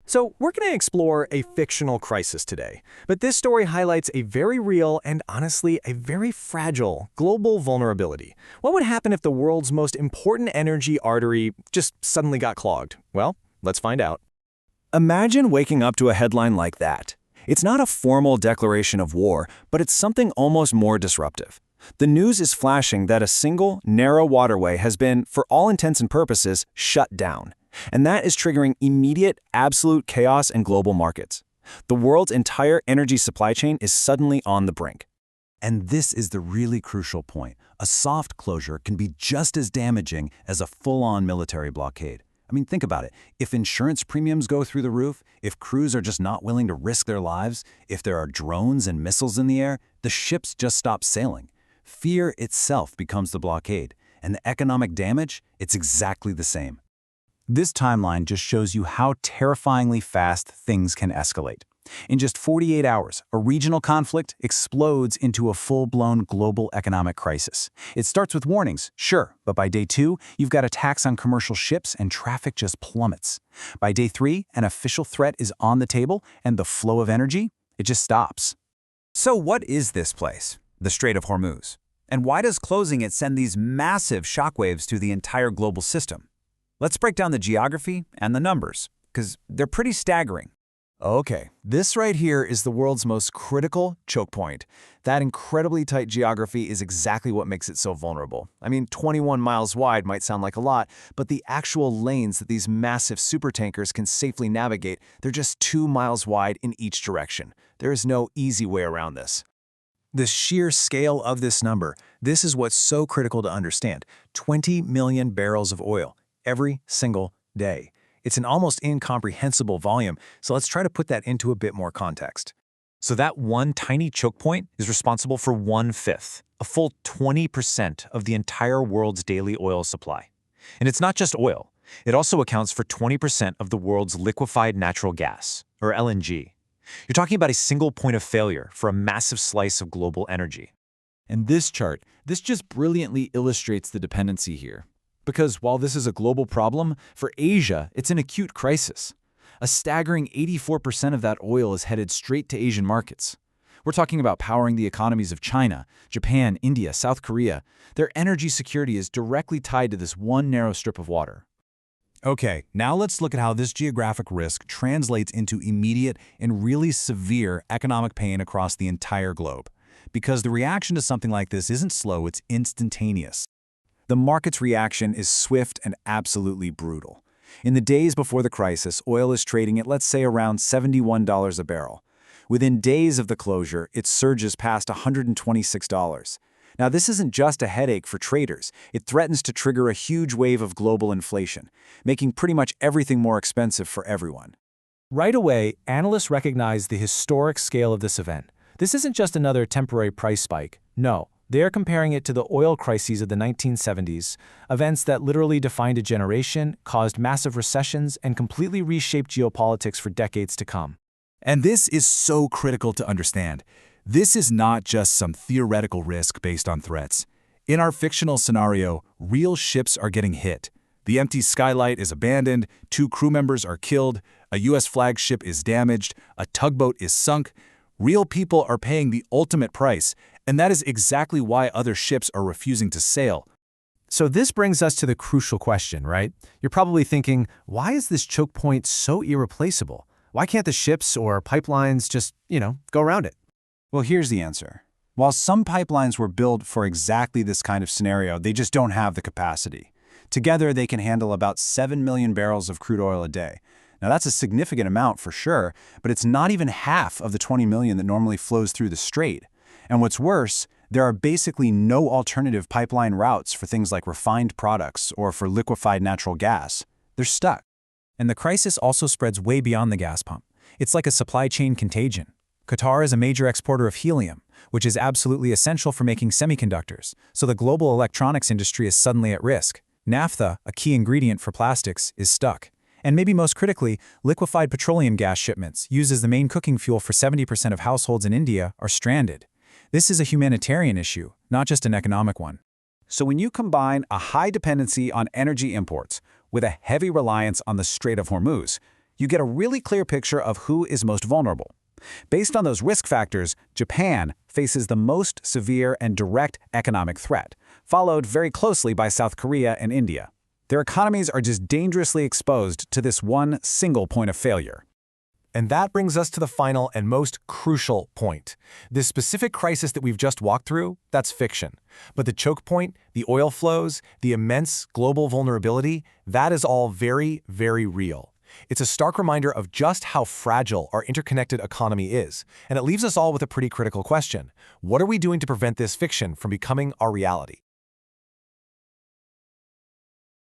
So, we're going to explore a fictional crisis today, but this story highlights a very real and honestly a very fragile global vulnerability. What would happen if the world's most important energy artery just suddenly got clogged? Well, let's find out. Imagine waking up to a headline like that. It's not a formal declaration of war, but it's something almost more disruptive. The news is flashing that a single, narrow waterway has been, for all intents and purposes, shut down. And that is triggering immediate, absolute chaos in global markets. The world's entire energy supply chain is suddenly on the brink. And this is the really crucial point. A soft closure can be just as damaging as a full-on military blockade. I mean, think about it. If insurance premiums go through the roof, if crews are just not willing to risk their lives, if there are drones and missiles in the air, the ships just stop sailing. Fear itself becomes the blockade, and the economic damage, it's exactly the same. This timeline just shows you how terrifyingly fast things can escalate. In just 48 hours, a regional conflict explodes into a full-blown global economic crisis. It starts with warnings, sure, but by day 2, you've got attacks on commercial ships and traffic just plummets. By day 3, an official threat is on the table and the flow of energy, it just stops. So what is this place, the Strait of Hormuz? And why does closing it send these massive shockwaves through the entire global system? Let's break down the geography and the numbers, because they're pretty staggering. Okay, this right here is the world's most critical choke point. That incredibly tight geography is exactly what makes it so vulnerable. I mean, 21 miles wide might sound like a lot, but the actual lanes that these massive supertankers can safely navigate, they're just 2 miles wide in each direction. There is no easy way around this. The sheer scale of this number, this is what's so critical to understand. 20 million barrels of oil every single day. It's an almost incomprehensible volume, so let's try to put that into a bit more context. So that one tiny choke point is responsible for 1/5, a full 20% of the entire world's daily oil supply. And it's not just oil. It also accounts for 20% of the world's liquefied natural gas, or LNG. You're talking about a single point of failure for a massive slice of global energy. And this chart, this just brilliantly illustrates the dependency here. Because while this is a global problem, for Asia, it's an acute crisis. A staggering 84% of that oil is headed straight to Asian markets. We're talking about powering the economies of China, Japan, India, South Korea. Their energy security is directly tied to this one narrow strip of water. Okay, now let's look at how this geographic risk translates into immediate and really severe economic pain across the entire globe. Because the reaction to something like this isn't slow, it's instantaneous. The market's reaction is swift and absolutely brutal. In the days before the crisis, oil is trading at, let's say, around $71 a barrel. Within days of the closure, it surges past $126. Now, this isn't just a headache for traders. It threatens to trigger a huge wave of global inflation, making pretty much everything more expensive for everyone. Right away, analysts recognize the historic scale of this event. This isn't just another temporary price spike. No. They are comparing it to the oil crises of the 1970s, events that literally defined a generation, caused massive recessions, and completely reshaped geopolitics for decades to come. And this is so critical to understand. This is not just some theoretical risk based on threats. In our fictional scenario, real ships are getting hit. The empty skylight is abandoned, 2 crew members are killed, a U.S. flagship is damaged, a tugboat is sunk. Real people are paying the ultimate price, and that is exactly why other ships are refusing to sail. So this brings us to the crucial question, right? You're probably thinking, why is this choke point so irreplaceable? Why can't the ships or pipelines just, go around it? Well, here's the answer. While some pipelines were built for exactly this kind of scenario, they just don't have the capacity. Together, they can handle about 7 million barrels of crude oil a day. Now, that's a significant amount for sure, but it's not even half of the 20 million that normally flows through the strait. And what's worse, there are basically no alternative pipeline routes for things like refined products or for liquefied natural gas. They're stuck. And the crisis also spreads way beyond the gas pump. It's like a supply chain contagion. Qatar is a major exporter of helium, which is absolutely essential for making semiconductors, so the global electronics industry is suddenly at risk. Naphtha, a key ingredient for plastics, is stuck. And maybe most critically, liquefied petroleum gas shipments, used as the main cooking fuel for 70% of households in India, are stranded. This is a humanitarian issue, not just an economic one. So when you combine a high dependency on energy imports with a heavy reliance on the Strait of Hormuz, you get a really clear picture of who is most vulnerable. Based on those risk factors, Japan faces the most severe and direct economic threat, followed very closely by South Korea and India. Their economies are just dangerously exposed to this one single point of failure. And that brings us to the final and most crucial point. This specific crisis that we've just walked through, that's fiction. But the choke point, the oil flows, the immense global vulnerability, that is all very, very real. It's a stark reminder of just how fragile our interconnected economy is, and it leaves us all with a pretty critical question. What are we doing to prevent this fiction from becoming our reality?